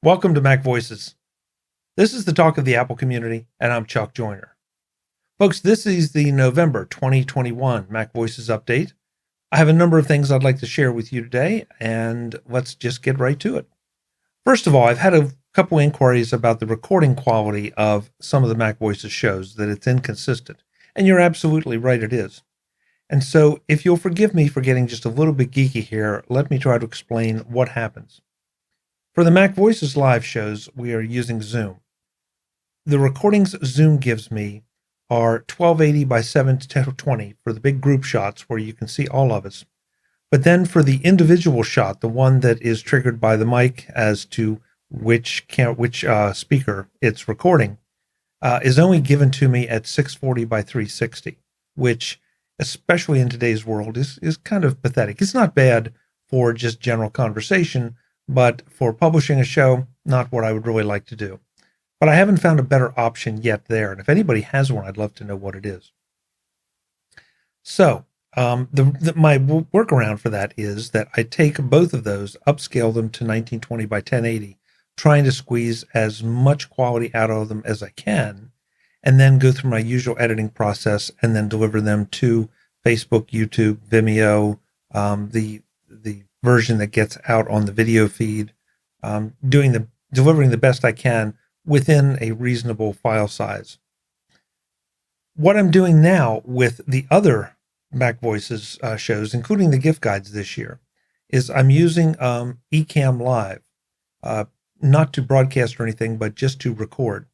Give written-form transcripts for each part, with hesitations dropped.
Welcome to Mac Voices. This is the talk of the Apple community, and I'm Chuck Joyner. Folks, this is the November 2021 Mac Voices update. I have a number of things I'd like to share with you today, and let's just get right to it. First of all, I've had a couple inquiries about the recording quality of some of the Mac Voices shows, that it's inconsistent. And you're absolutely right, it is. And so if you'll forgive me for getting just a little bit geeky here, let me try to explain what happens. For the Mac Voices live shows, we are using Zoom. The recordings Zoom gives me are 1280 by 720 for the big group shots where you can see all of us. But then for the individual shot, the one that is triggered by the mic as to which speaker it's recording, is only given to me at 640 by 360, which, especially in today's world, is kind of pathetic. It's not bad for just general conversation, but for publishing a show, not what I would really like to do. But I haven't found a better option yet there. And if anybody has one, I'd love to know what it is. So my workaround for that is that I take both of those, upscale them to 1920 by 1080, trying to squeeze as much quality out of them as I can, and then go through my usual editing process and then deliver them to Facebook, YouTube, Vimeo, the version that gets out on the video feed, delivering the best I can within a reasonable file size. What I'm doing now with the other Mac Voices shows, including the gift guides this year, is I'm using Ecamm Live, not to broadcast or anything, but just to record.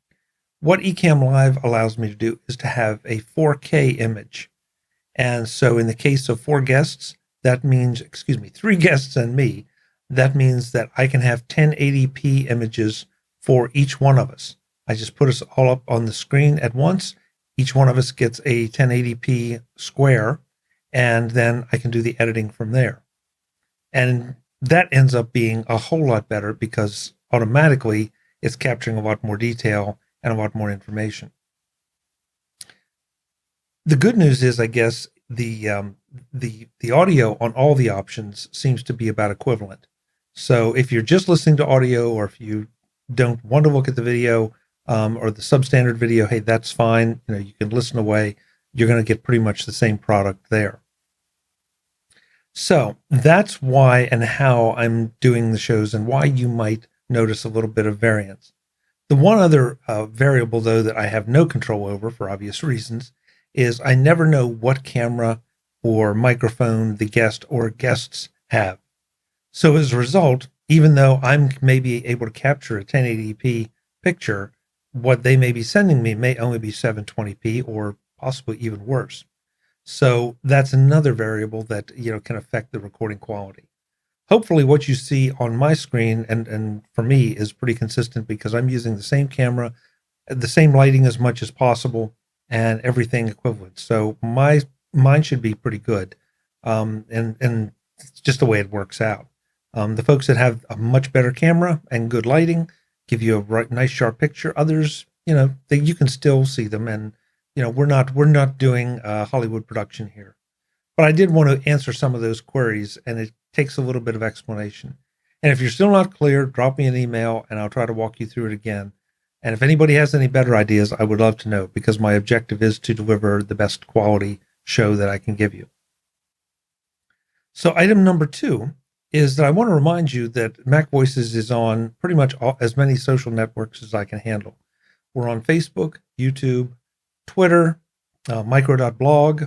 What Ecamm Live allows me to do is to have a 4K image. And so in the case of three guests and me, that means that I can have 1080p images for each one of us. I just put us all up on the screen at once. Each one of us gets a 1080p square, and then I can do the editing from there. And that ends up being a whole lot better because automatically it's capturing a lot more detail and a lot more information. The good news is, I guess, the audio on all the options seems to be about equivalent. So if you're just listening to audio, or if you don't want to look at the video or the substandard video, hey, that's fine. You can listen away. You're going to get pretty much the same product there. So that's why and how I'm doing the shows, and why you might notice a little bit of variance. The one other variable, though, that I have no control over for obvious reasons is I never know what camera or microphone the guest or guests have. So as a result, even though I'm maybe able to capture a 1080p picture, what they may be sending me may only be 720p or possibly even worse. So that's another variable that can affect the recording quality. Hopefully what you see on my screen and for me is pretty consistent, because I'm using the same camera, the same lighting as much as possible, and everything equivalent. So mine should be pretty good. And it's just the way it works out. The folks that have a much better camera and good lighting give you a nice sharp picture. Others, you can still see them, and we're not doing a Hollywood production here. But I did want to answer some of those queries, and it takes a little bit of explanation. And if you're still not clear, drop me an email and I'll try to walk you through it again. And if anybody has any better ideas, I would love to know, because my objective is to deliver the best quality show that I can give you. So item number 2 is that I want to remind you that Mac Voices is on pretty much as many social networks as I can handle. We're on Facebook, YouTube, Twitter, micro.blog.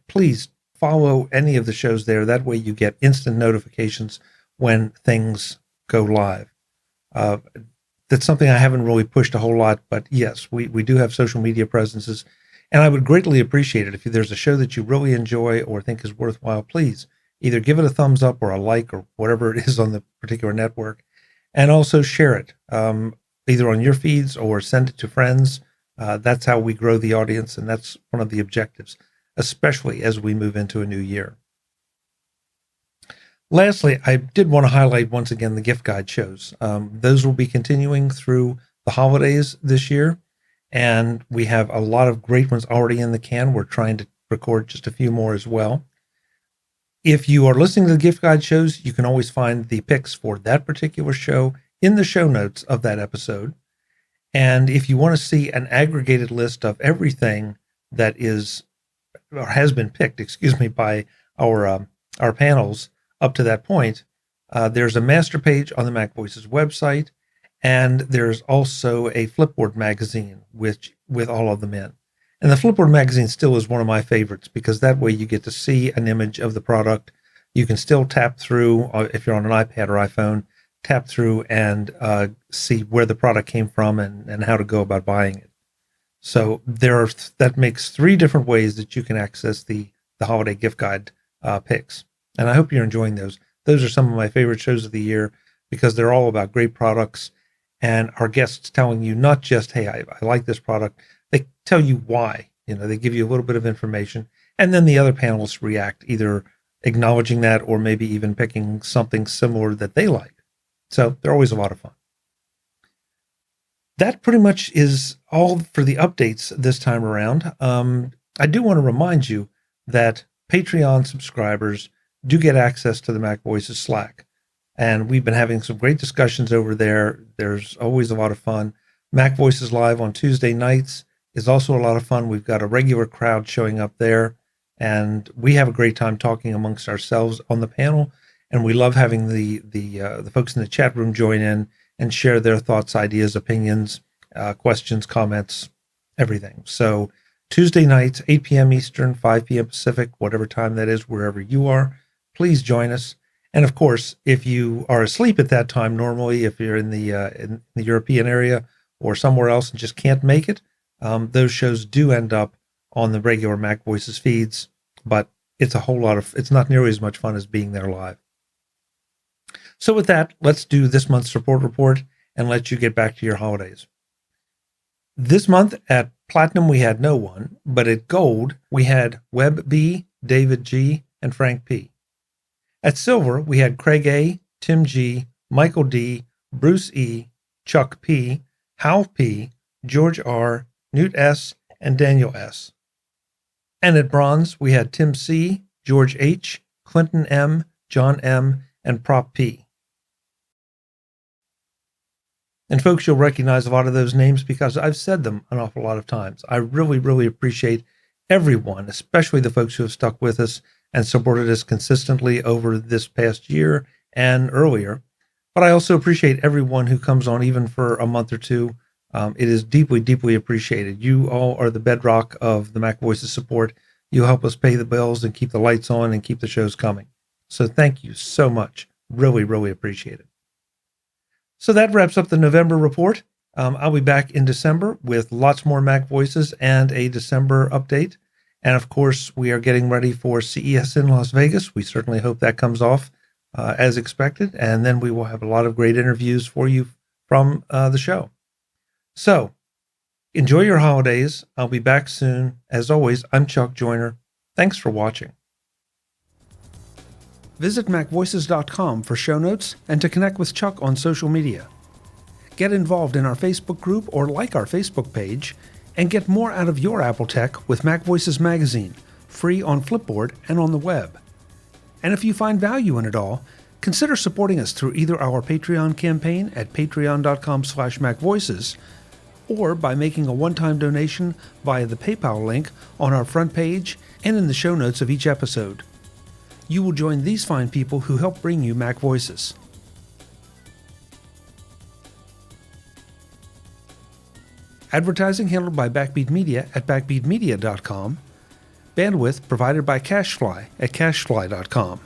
Please follow any of the shows there. That way you get instant notifications when things go live. That's something I haven't really pushed a whole lot, but yes, we do have social media presences, and I would greatly appreciate it if there's a show that you really enjoy or think is worthwhile. Please either give it a thumbs up or a like or whatever it is on the particular network, and also share it either on your feeds or send it to friends. That's how we grow the audience, and that's one of the objectives, especially as we move into a new year. Lastly, I did want to highlight once again the gift guide shows. Those will be continuing through the holidays this year, and we have a lot of great ones already in the can. We're trying to record just a few more as well. If you are listening to the gift guide shows, you can always find the picks for that particular show in the show notes of that episode. And if you want to see an aggregated list of everything that is or has been picked, by our panels up to that point, there's a master page on the MacVoices website, and there's also a Flipboard magazine with all of them in. And the Flipboard magazine still is one of my favorites because that way you get to see an image of the product. You can still tap through, if you're on an iPad or iPhone, tap through and see where the product came from and how to go about buying it. So that makes 3 different ways that you can access the holiday gift guide picks. And I hope you're enjoying those. Those are some of my favorite shows of the year because they're all about great products and our guests telling you not just, hey, I like this product. They tell you why. They give you a little bit of information, and then the other panelists react, either acknowledging that or maybe even picking something similar that they like. So they're always a lot of fun. That pretty much is all for the updates this time around. I do want to remind you that Patreon subscribers do get access to the MacVoices Slack. And we've been having some great discussions over there. There's always a lot of fun. MacVoices Live on Tuesday nights is also a lot of fun. We've got a regular crowd showing up there, and we have a great time talking amongst ourselves on the panel. And we love having the folks in the chat room join in and share their thoughts, ideas, opinions, questions, comments, everything. So Tuesday nights, 8 p.m. Eastern, 5 p.m. Pacific, whatever time that is, wherever you are, please join us. And of course, if you are asleep at that time, normally, if you're in the European area or somewhere else and just can't make it, those shows do end up on the regular MacVoices feeds, but it's not nearly as much fun as being there live. So with that, let's do this month's support report and let you get back to your holidays. This month at Platinum, we had no one, but at Gold, we had Webb B, David G, and Frank P. At Silver, we had Craig A, Tim G, Michael D, Bruce E, Chuck P, Hal P, George R, Newt S, and Daniel S. And at Bronze, we had Tim C, George H, Clinton M, John M, and Prop P. And folks, you'll recognize a lot of those names because I've said them an awful lot of times. I really, really appreciate everyone, especially the folks who have stuck with us and supported us consistently over this past year and earlier. But I also appreciate everyone who comes on even for a month or two. It is deeply, deeply appreciated. You all are the bedrock of the MacVoices support. You help us pay the bills and keep the lights on and keep the shows coming. So thank you so much. Really, really appreciate it. So that wraps up the November report. I'll be back in December with lots more MacVoices and a December update. And of course, we are getting ready for CES in Las Vegas. We certainly hope that comes off as expected. And then we will have a lot of great interviews for you from the show. So enjoy your holidays. I'll be back soon. As always, I'm Chuck Joyner. Thanks for watching. Visit MacVoices.com for show notes and to connect with Chuck on social media. Get involved in our Facebook group or like our Facebook page, and get more out of your Apple tech with MacVoices Magazine, free on Flipboard and on the web. And if you find value in it all, consider supporting us through either our Patreon campaign at patreon.com/MacVoices or by making a one-time donation via the PayPal link on our front page and in the show notes of each episode. You will join these fine people who help bring you MacVoices. Advertising handled by Backbeat Media at backbeatmedia.com. Bandwidth provided by CashFly at cashfly.com.